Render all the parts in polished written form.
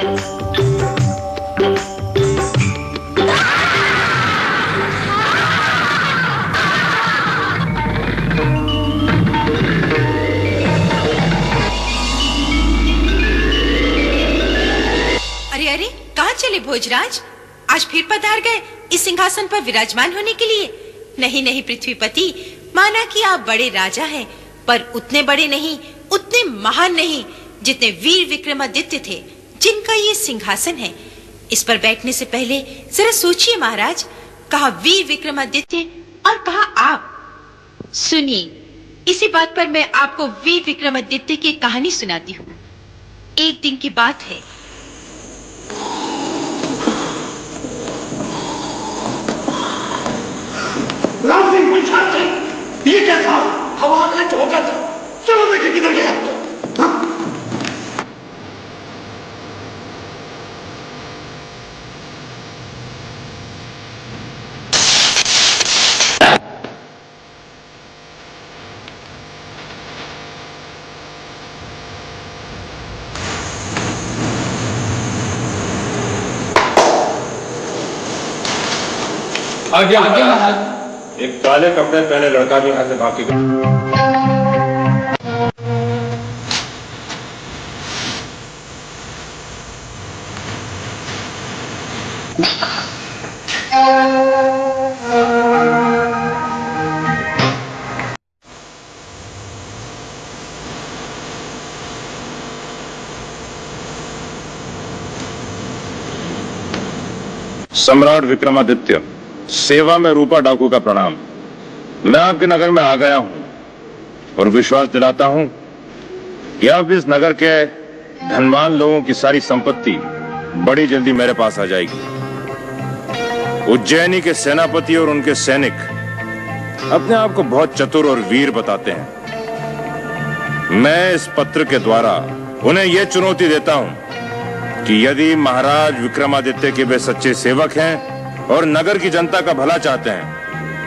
अरे कहाँ चले भोजराज? आज फिर पधार गए इस सिंहासन पर विराजमान होने के लिए? नहीं नहीं पृथ्वीपति, माना कि आप बड़े राजा हैं, पर उतने बड़े नहीं, उतने महान नहीं जितने वीर विक्रमादित्य थे, जिनका ये सिंहासन है। इस पर बैठने से पहले जरा सोचिए महाराज, कहाँ वीर विक्रमादित्य और कहाँ आप। सुनिए, इसी बात पर मैं आपको वीर विक्रमादित्य की कहानी सुनाती हूँ। एक दिन की बात है। राम सिंह, ये क्या था? हवा का झोंका था। चलो देखें किधर गया। आगे महाराज। एक काले कपड़े पहने लड़का भी यहाँ से भाग के गया। सम्राट विक्रमादित्य, सेवा में रूपा डाकू का प्रणाम। मैं आपके नगर में आ गया हूं और विश्वास दिलाता हूं कि अब इस नगर के धनवान लोगों की सारी संपत्ति बड़ी जल्दी मेरे पास आ जाएगी। उज्जैनी के सेनापति और उनके सैनिक अपने आप को बहुत चतुर और वीर बताते हैं। मैं इस पत्र के द्वारा उन्हें यह चुनौती देता हूं कि यदि महाराज विक्रमादित्य के वे सच्चे सेवक हैं और नगर की जनता का भला चाहते हैं,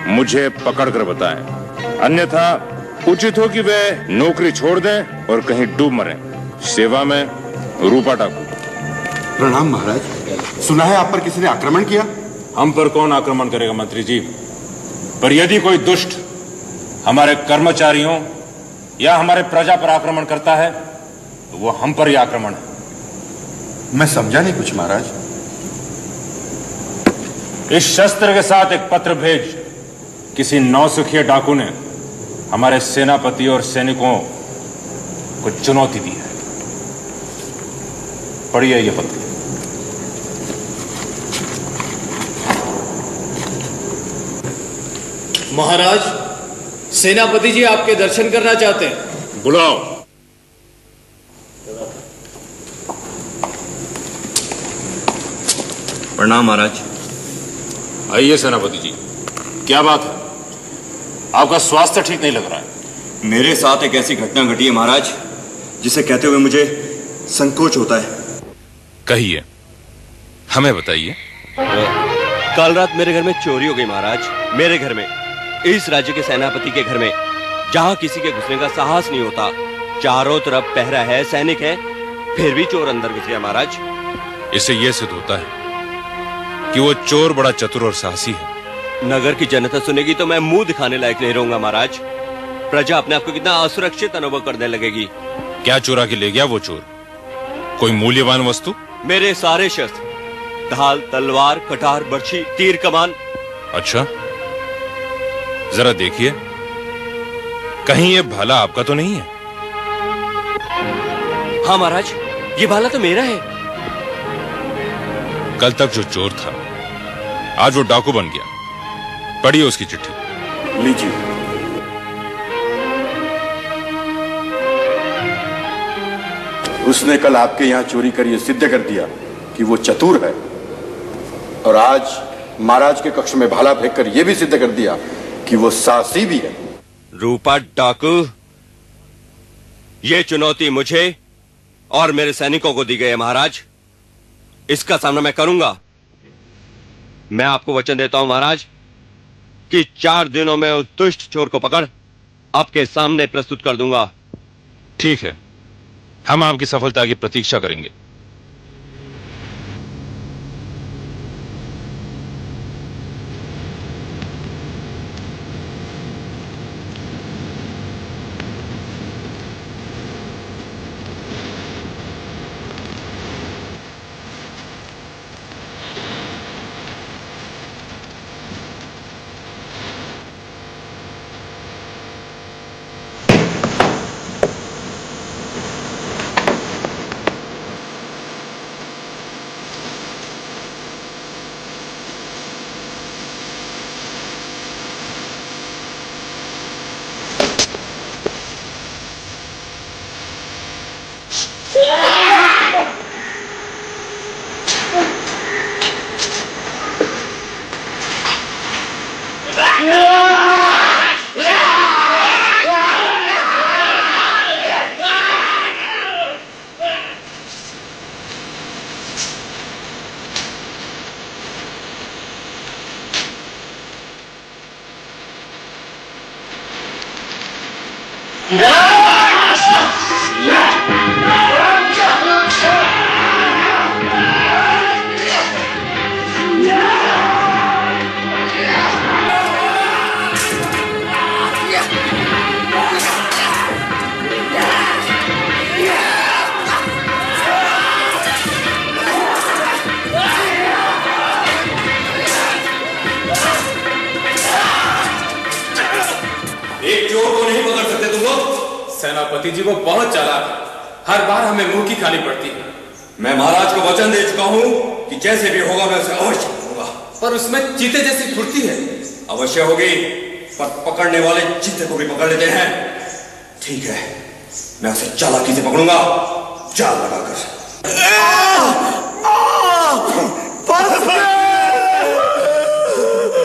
मुझे पकड़कर बताएं। अन्यथा उचित हो कि वे नौकरी छोड़ दें और कहीं डूब मरें। सेवा में रूपा डाकू। प्रणाम महाराज। सुना है आप पर किसी ने आक्रमण किया? हम पर कौन आक्रमण करेगा मंत्री जी? पर यदि कोई दुष्ट हमारे कर्मचारियों या हमारे प्रजा पर आक्रमण करता है तो वो हम पर ही आक्रमण है। मैं समझा नहीं कुछ महाराज। इस शस्त्र के साथ एक पत्र भेज किसी नौसिखिए डाकू ने हमारे सेनापति और सैनिकों को चुनौती दी है। पढ़िए यह पत्र। महाराज, सेनापति जी आपके दर्शन करना चाहते हैं। बुलाओ। प्रणाम महाराज। आइए सेनापति जी, क्या बात है? आपका स्वास्थ्य ठीक नहीं लग रहा है। मेरे साथ एक ऐसी घटना घटी है महाराज, जिसे कहते हुए मुझे संकोच होता है। कहिए, हमें बताइए। कल रात मेरे घर में चोरी हो गई महाराज। मेरे घर में, इस राज्य के सेनापति के घर में, जहां किसी के घुसने का साहस नहीं होता। चारों तरफ पहरा है, सैनिक है, फिर भी चोर अंदर घुस गया महाराज। इससे यह सिद्ध होता है कि वो चोर बड़ा चतुर और साहसी है। नगर की जनता सुनेगी तो मैं मुंह दिखाने लायक नहीं रहूंगा महाराज। प्रजा अपने आप को कितना असुरक्षित अनुभव करने लगेगी। क्या चुरा के ले गया वो चोर? कोई मूल्यवान वस्तु? मेरे सारे शस्त्र, ढाल, तलवार, कटार, बर्छी, तीर, कमान। अच्छा, जरा देखिए, कहीं ये भाला आपका तो नहीं है? हाँ महाराज, ये भाला तो मेरा है। कल तक जो चोर था, आज वो डाकू बन गया। पढ़िए उसकी चिट्ठी। लीजिए। उसने कल आपके यहां चोरी कर यह सिद्ध कर दिया कि वो चतुर है, और आज महाराज के कक्ष में भाला फेंककर यह भी सिद्ध कर दिया कि वो साहसी भी है। रूपा डाकू, ये चुनौती मुझे और मेरे सैनिकों को दी गई है महाराज। इसका सामना मैं करूंगा। मैं आपको वचन देता हूं महाराज कि 4 दिनों में उस दुष्ट चोर को पकड़ आपके सामने प्रस्तुत कर दूंगा। ठीक है, हम आपकी सफलता की प्रतीक्षा करेंगे। एक चोर को नहीं पकड़ सकते तुम लोग? सेनापति जी वो बहुत चालाक है, हर बार हमें मुंह की खानी पड़ती है। मैं महाराज को वचन दे चुका हूं कि जैसे भी होगा मैं उसे अवश्य पकड़ूंगा। पर उसमें चीते जैसी फुर्ती है। अवश्य होगी, पर पकड़ने वाले चीते को भी पकड़ लेते हैं। ठीक है, मैं उसे चालाकी से पकड़ूंगा, जाल लगाकर।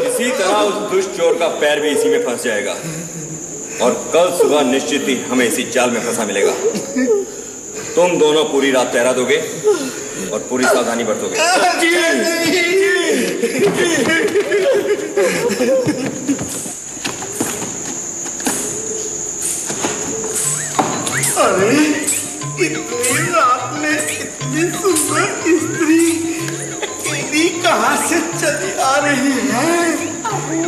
इसी तरह उस दुष्ट चोर का पैर भी इसी में फंस जाएगा और कल सुबह निश्चित ही हमें इसी जाल में फंसा मिलेगा। तुम दोनों पूरी रात पहरा दोगे और पूरी सावधानी बरतोगे। अरे इतनी रात में इतनी सुंदर स्त्री अकेली कहाँ से चली आ रही है? अरे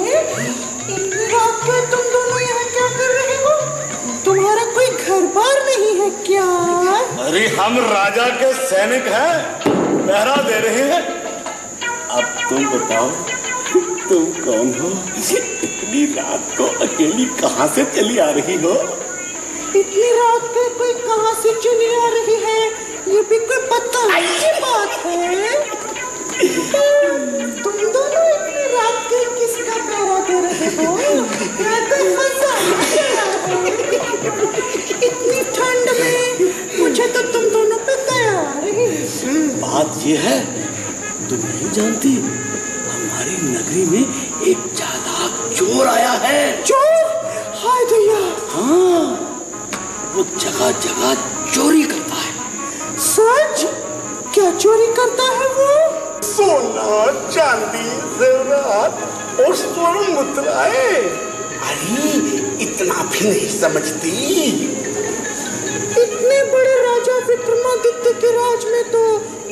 इतनी रात को तुम दोनों यहाँ क्या कर रहे हो? तुम्हारा कोई घर बार नहीं है क्या? अरे हम राजा के सैनिक हैं, पहरा दे रहे हैं। अब तुम बताओ, तुम कौन हो? इतनी रात को अकेली कहाँ से चली आ रही हो? इतनी रात को कोई कहाँ से चली आ रही है, ये भी कोई बताने की बात है? तुम दोनों इतनी रात को किसका पहरा दे रहे हो? क्या कोई मजाक है? इतनी ठंड में मुझे तो तुम दोनों पे दया आ रही है। बात ये है, तुम नहीं जानती, हमारी नगरी में एक चालाक चोर आया है। चोर? हाय दया। हाँ, वो जगह जगह चोरी करता है। सच? क्या चोरी करता है वो? सोना, चांदी, जेवरात और स्वर्ण मुद्राएं। अरे इतना भी नहीं समझती। इतने बड़े राजा विक्रमादित्य के राज में तो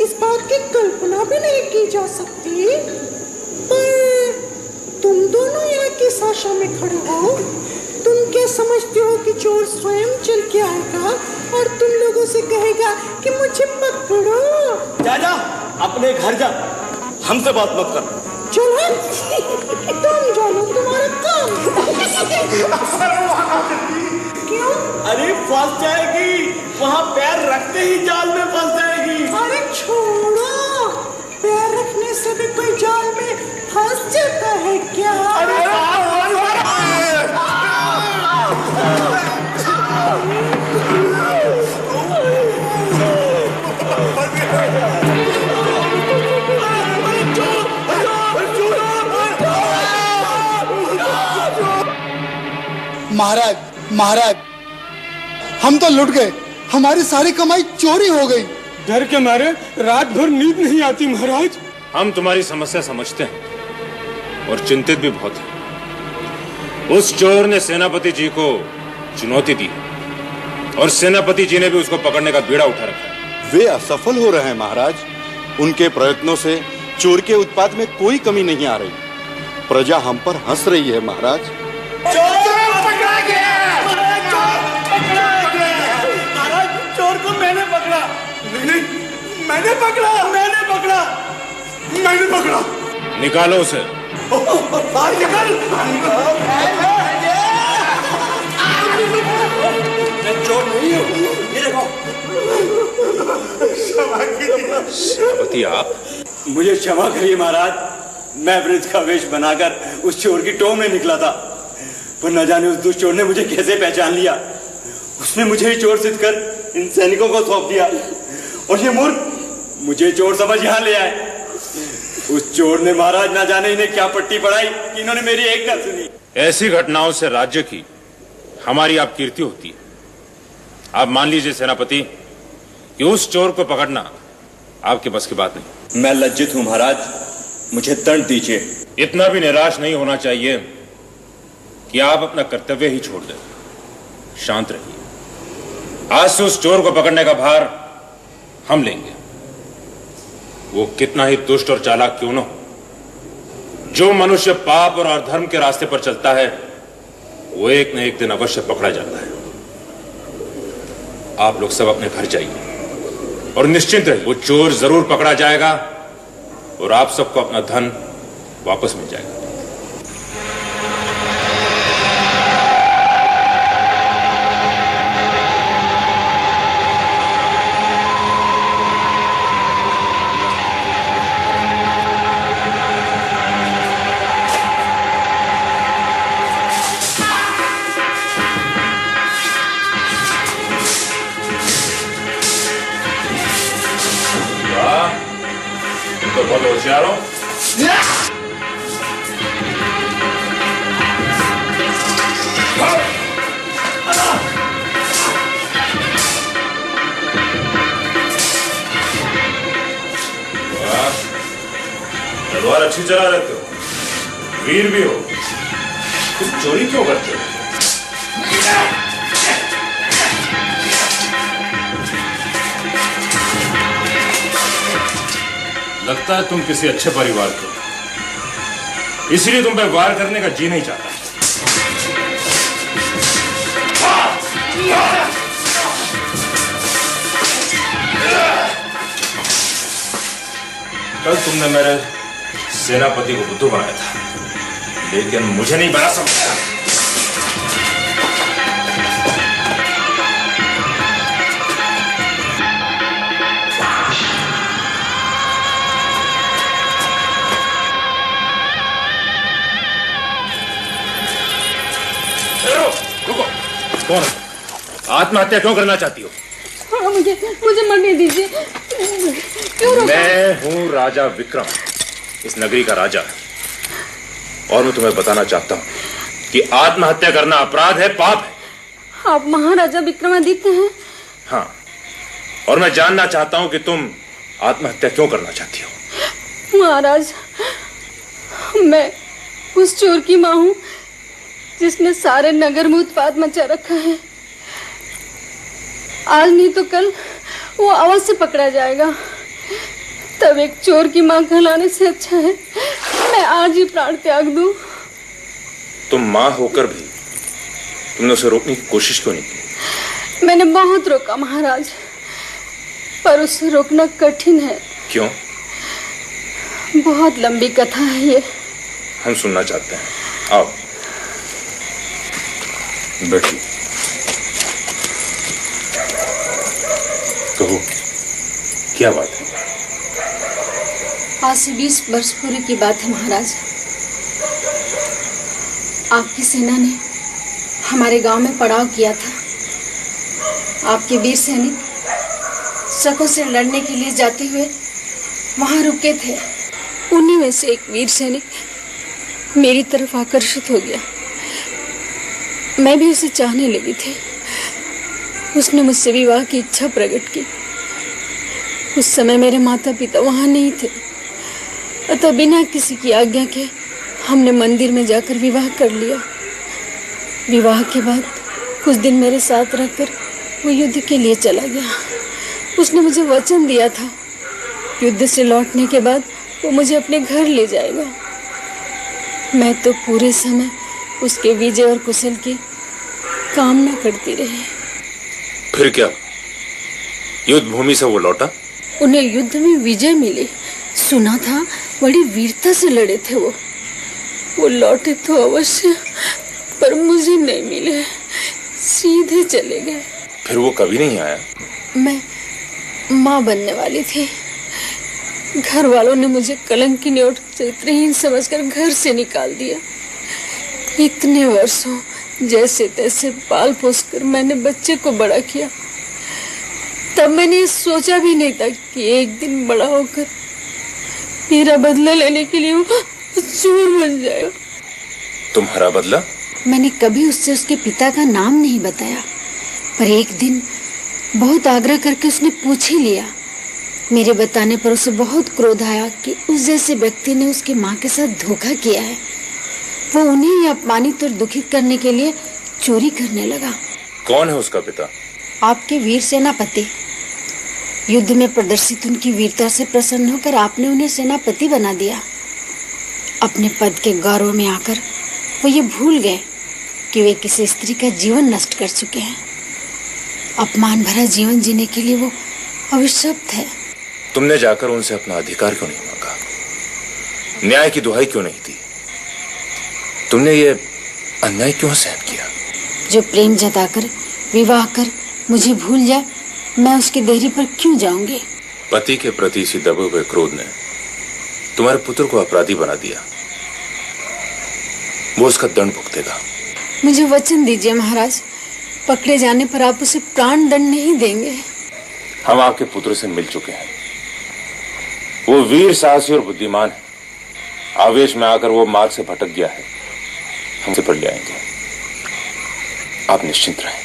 इस बात की कल्पना भी नहीं की जा सकती। पर तुम दोनों यहाँ किस आशा में खड़े हो? तुम क्या समझते हो कि चोर स्वयं चल के आएगा और तुम लोगों से कहेगा कि मुझे पकड़ो? जा जा, अपने घर जा, हमसे बात मत कर। चलो तुम जानो तुम्हारा काम। क्यों? अरे फंस जाएगी, वहाँ पैर रखते ही जाल में फंस जाएगी। अरे छोड़ो, पैर रखने से भी कोई जाल में फंस जाता है क्या? महाराज, महाराज, हम तो लुट गए, हमारी सारी कमाई चोरी हो गई। डर के मारे रात भर नींद नहीं आती महाराज। हम तुम्हारी समस्या समझते हैं और चिंतित भी बहुत हैं। उस चोर ने सेनापति जी को चुनौती दी और सेनापति जी ने भी उसको पकड़ने का बीड़ा उठा रखा है। वे असफल हो रहे हैं महाराज। उनके प्रयत्नों से चोर के उत्पाद में कोई कमी नहीं आ रही। प्रजा हम पर हंस रही है महाराज। चोर को मैंने पकड़ा। नहीं, मैंने पकड़ा, मैंने पकड़ा, मैंने पकड़ा। निकालो उसे। निकल। मैं चोर नहीं हूँ, ये देखो। सेनापति आप? मुझे क्षमा करिए महाराज, मैं वृद्ध का वेश बनाकर उस चोर की टोह में निकला था, पर न जाने उस दुष्ट चोर ने मुझे कैसे पहचान लिया। उसने मुझे ही चोर सिद्ध कर इन सैनिकों को सौंप दिया और ये मूर्ख मुझे चोर समझ यहाँ ले आए। उस चोर ने महाराज न जाने इन्हें क्या पट्टी पढ़ाई कि इन्होंने मेरी एक न सुनी। ऐसी घटनाओं से राज्य की हमारी आप कीर्ति होती है। आप मान लीजिए सेनापति कि उस चोर को पकड़ना आपके बस की बात नहीं। मैं लज्जित हूं महाराज, मुझे दंड दीजिए। इतना भी निराश नहीं होना चाहिए कि आप अपना कर्तव्य ही छोड़ दें। शांत रहिए। आज से उस चोर को पकड़ने का भार हम लेंगे। वो कितना ही दुष्ट और चालाक क्यों न हो, जो मनुष्य पाप और अधर्म के रास्ते पर चलता है वो एक न एक दिन अवश्य पकड़ा जाता है। आप लोग सब अपने घर जाइए और निश्चिंत रहिए, वो चोर जरूर पकड़ा जाएगा और आप सबको अपना धन वापस मिल जाएगा। तो बहुत होशियार हो। तलवार अच्छी चला रहते हो, वीर भी हो, तुम चोरी क्यों करते हो? लगता है तुम किसी अच्छे परिवार के हो, इसलिए तुम पे वार करने का जी नहीं चाहता। कल तुमने मेरे सेनापति को बुद्धू बनाया था, लेकिन मुझे नहीं बना समझता। रुको, कौन? आत्महत्या क्यों करना चाहती हो? हाँ, मुझे मरने दीजिए। क्यों रोका? मैं हूं राजा विक्रम, इस नगरी का राजा, और मैं तुम्हें बताना चाहता हूं कि आत्महत्या करना अपराध है, पाप है। आप महाराजा विक्रमादित्य हैं? हाँ, और मैं जानना चाहता हूं कि तुम आत्महत्या क्यों करना चाहती हो। महाराज, मैं उस चोर की मां हूं जिसने सारे नगर में उत्पात मचा रखा है। आज नहीं तो कल वो अवश्य पकड़ा जाएगा। तब एक चोर की मां कहलाने से अच्छा है मैं आज ही प्राण त्याग दूं। तुम मां होकर भी तुमने उसे रोकने की कोशिश क्यों नहीं की? मैंने बहुत रोका महाराज, पर उसे रोकना कठिन है। क्यों? बहुत लंबी कथा है ये। हम सुनना चाहते हैं। आओ बैठिए। कहो, क्या बात है? आज से 20 वर्ष पूर्व की बात है महाराज। आपकी सेना ने हमारे गांव में पड़ाव किया था। आपके वीर सैनिक शकों से लड़ने के लिए जाते हुए वहां रुके थे। उन्हीं में से एक वीर सैनिक मेरी तरफ आकर्षित हो गया। मैं भी उसे चाहने लगी थी। उसने मुझसे विवाह की इच्छा प्रकट की। उस समय मेरे माता पिता वहां नहीं थे, अतः बिना किसी की आज्ञा के हमने मंदिर में जाकर विवाह कर लिया। विवाह के बाद कुछ दिन मेरे साथ रहकर वो युद्ध के लिए चला गया। उसने मुझे वचन दिया था, युद्ध से लौटने के बाद वो मुझे अपने घर ले जाएगा। मैं तो पूरे समय उसके विजय और कुशल की कामना करती रही। फिर क्या? युद्ध भूमि से वो लौटा? उन्हें युद्ध में विजय मिली। सुना था बड़ी वीरता से लड़े थे वो लौटे तो अवश्य, पर मुझे नहीं मिले, सीधे चले गए। फिर वो कभी नहीं आया? मैं माँ बनने वाली थी। घर वालों ने मुझे कलंकिनी और चरित्रहीन समझकर घर से निकाल दिया। इतने वर्षों जैसे तैसे पाल पोस कर मैंने बच्चे को बड़ा किया। तब मैंने सोचा भी नहीं था कि एक दिन बड़ा होकर मेरा बदला लेने के लिए वो चोर बन जाएगा। तुम्हारा बदला? मैंने कभी उससे उसके पिता का नाम नहीं बताया, पर एक दिन बहुत आग्रह करके उसने पूछ ही लिया। मेरे बताने पर उसे बहुत क्रोध आया कि उस जैसे व्यक्ति ने उसकी माँ के साथ धोखा किया है। वो उन्हें अपमानित और दुखित करने के लिए चोरी करने लगा। कौन है उसका पिता? आपके वीर सेनापति। युद्ध में प्रदर्शित उनकी वीरता से प्रसन्न होकर आपने उन्हें सेनापति बना दिया। अपने पद के गौरव में आकर वो ये भूल गए कि वे किसी स्त्री का जीवन नष्ट कर चुके हैं। अपमान भरा जीवन जीने के लिए वो अभिशप्त है। तुमने जाकर उनसे अपना अधिकार क्यों नहीं मांगा? न्याय की दुहाई क्यों नहीं दी? तुमने ये अन्याय क्यों सहन किया? जो प्रेम जताकर विवाह कर मुझे भूल जाए, मैं उसकी देहरी पर क्यों जाऊंगी? पति के प्रति इसी दबे हुए क्रोध ने तुम्हारे पुत्र को अपराधी बना दिया। वो उसका दंड भुगतेगा। मुझे वचन दीजिए महाराज, पकड़े जाने पर आप उसे प्राण दंड नहीं देंगे। हम आपके पुत्र से मिल चुके हैं। वो वीर, साहसी और बुद्धिमान है। आवेश में आकर वो मार्ग से भटक गया है। हम उसे पकड़ ले आएंगे। आप निश्चिंत रहें।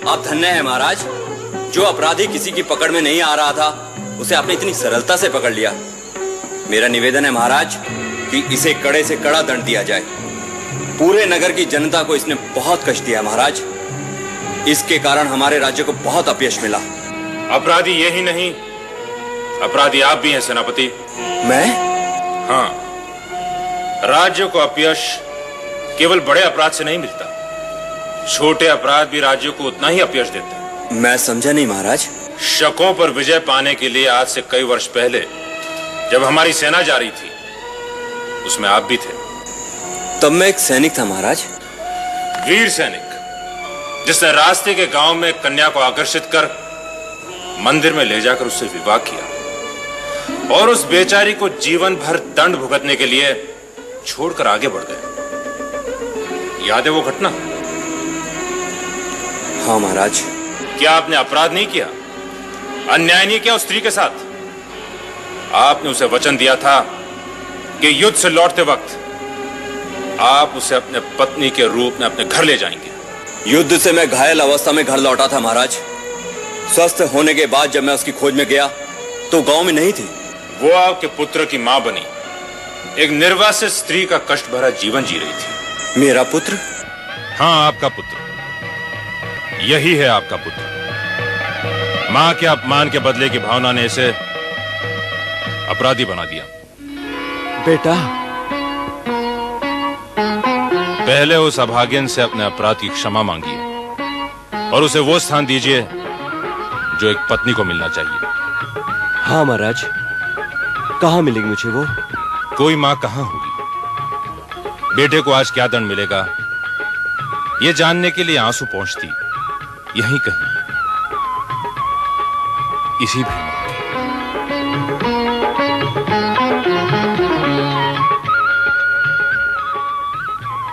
आप धन्य है महाराज, जो अपराधी किसी की पकड़ में नहीं आ रहा था उसे आपने इतनी सरलता से पकड़ लिया। मेरा निवेदन है महाराज कि इसे कड़े से कड़ा दंड दिया जाए। पूरे नगर की जनता को इसने बहुत कष्ट दिया महाराज। इसके कारण हमारे राज्य को बहुत अपयश मिला। अपराधी ये ही नहीं, अपराधी आप भी हैं सेनापति। मैं? हाँ, राज्य को अपयश केवल बड़े अपराध से नहीं मिलता। छोटे अपराध भी राज्य को उतना ही अपयश देते हैं। मैं समझा नहीं महाराज। शकों पर विजय पाने के लिए आज से कई वर्ष पहले जब हमारी सेना जा रही थी, उसमें आप भी थे। तब मैं एक सैनिक था महाराज। वीर सैनिक, जिसने रास्ते के गांव में कन्या को आकर्षित कर मंदिर में ले जाकर उससे विवाह किया और उस बेचारी को जीवन भर दंड भुगतने के लिए छोड़कर आगे बढ़ गए। याद है वो घटना? हाँ महाराज। क्या आपने अपराध नहीं किया, अन्याय नहीं किया उस स्त्री के साथ? आपने उसे वचन दिया था कि युद्ध से लौटते वक्त आप उसे अपने पत्नी के रूप में अपने घर ले जाएंगे। युद्ध से मैं घायल अवस्था में घर लौटा था महाराज। स्वस्थ होने के बाद जब मैं उसकी खोज में गया तो गांव में नहीं थी। वो आपके पुत्र की मां बनी एक निर्वासित स्त्री का कष्ट भरा जीवन जी रही थी। मेरा पुत्र? हाँ, आपका पुत्र। यही है आपका पुत्र। मां के अपमान के बदले की भावना ने इसे अपराधी बना दिया। बेटा, पहले उस अभागिन से अपने अपराध की क्षमा मांगिए और उसे वो स्थान दीजिए जो एक पत्नी को मिलना चाहिए। हाँ महाराज। कहां मिलेगी मुझे वो? कोई मां कहां होगी? बेटे को आज क्या दंड मिलेगा ये जानने के लिए आंसू पहुंचती यहीं कहीं, इसी भी।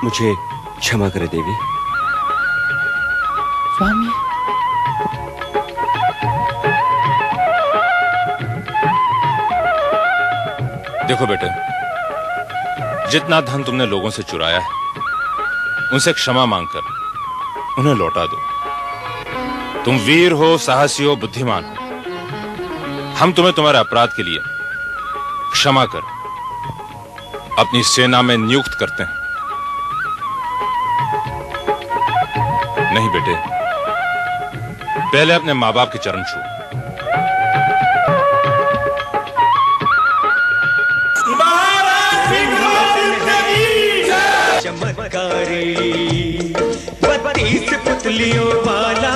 मुझे क्षमा करे देवी। स्वामी, देखो बेटे, जितना धन तुमने लोगों से चुराया है उनसे क्षमा मांगकर उन्हें लौटा दो। तुम वीर हो, साहसी हो, बुद्धिमान हो। हम तुम्हें तुम्हारे अपराध के लिए क्षमा कर अपनी सेना में नियुक्त करते हैं। नहीं बेटे, पहले अपने मां बाप के चरण छू। चमत्कारी 32 पुतलियों वाला